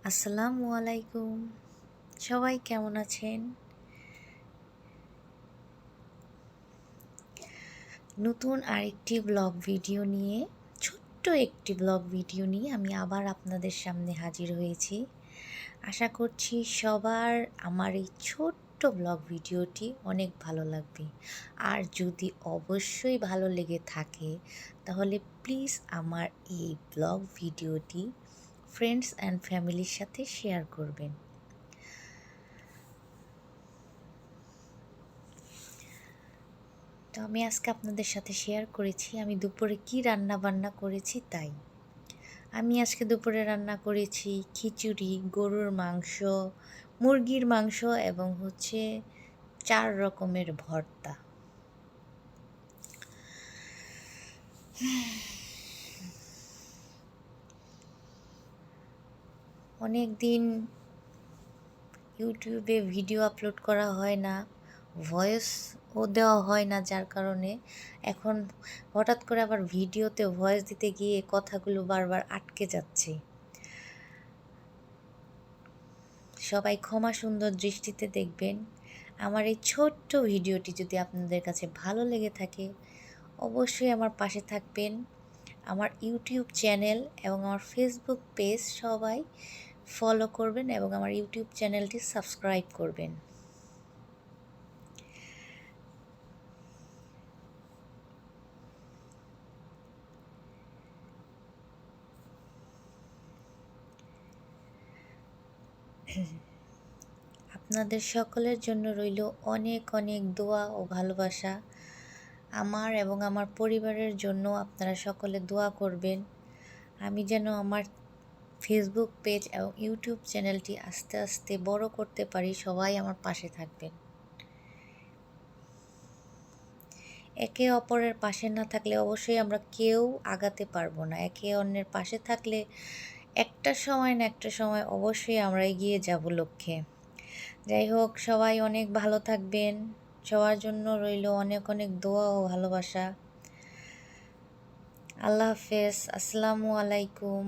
আসসালামু আলাইকুম। সবাই কেমন আছেন? নতুন আরেকটি ছোট্ট একটি ব্লগ ভিডিও নিয়ে আমি আবার আপনাদের সামনে হাজির হয়েছি। আশা করছি সবার আমার এই ছোট্ট ব্লগ ভিডিওটি অনেক ভালো লাগবে। আর যদি অবশ্যই ভালো লেগে থাকে তাহলে প্লিজ আমার এই ব্লগ ভিডিওটি ফ্রেন্ডস অ্যান্ড ফ্যামিলির সাথে শেয়ার করবেন। তো আমি আজকে আপনাদের সাথে শেয়ার করেছি আমি দুপুরে কি রান্না বান্না করেছি তাই। আমি আজকে দুপুরে রান্না করেছি খিচুড়ি, গরুর মাংস, মুরগির মাংস এবং 4 রকমের ভর্তা। অনেক দিন ইউটিউবে ভিডিও আপলোড করা হয় না, ভয়েসও দেওয়া হয় না, যার কারণে এখন হঠাৎ করে আবার ভিডিওতে ভয়েস দিতে গিয়ে কথাগুলো বারবার আটকে যাচ্ছে। সবাই ক্ষমা সুন্দর দৃষ্টিতে দেখবেন। আমার এই ছোট্ট ভিডিওটি যদি আপনাদের কাছে ভালো লেগে থাকে অবশ্যই আমার পাশে থাকবেন। আমার ইউটিউব চ্যানেল এবং আমার ফেসবুক পেজ সবাই ফলো করবেন এবং আমার ইউটিউব চ্যানেলটি সাবস্ক্রাইব করবেন। আপনাদের সকলের জন্য রইল অনেক অনেক দোয়া ও ভালোবাসা। আমার এবং আমার পরিবারের জন্য আপনারা সকলে দোয়া করবেন। আমি যেন আমার ফেসবুক পেজ এবং ইউটিউব চ্যানেলটি আস্তে আস্তে বড় করতে পারি, সবাই আমার পাশে থাকবেন। একে অপরের পাশে না থাকলে অবশ্যই আমরা কেউ আগাতে পারবো না। একে অন্যের পাশে থাকলে একটা সময় না একটা সময় অবশ্যই আমরা এগিয়ে যাব লক্ষ্যে। যাই হোক, সবাই অনেক ভালো থাকবেন। সবার জন্য রইল অনেক অনেক দোয়া ও ভালোবাসা। আল্লাহ হাফেজ। আসসালামু আলাইকুম।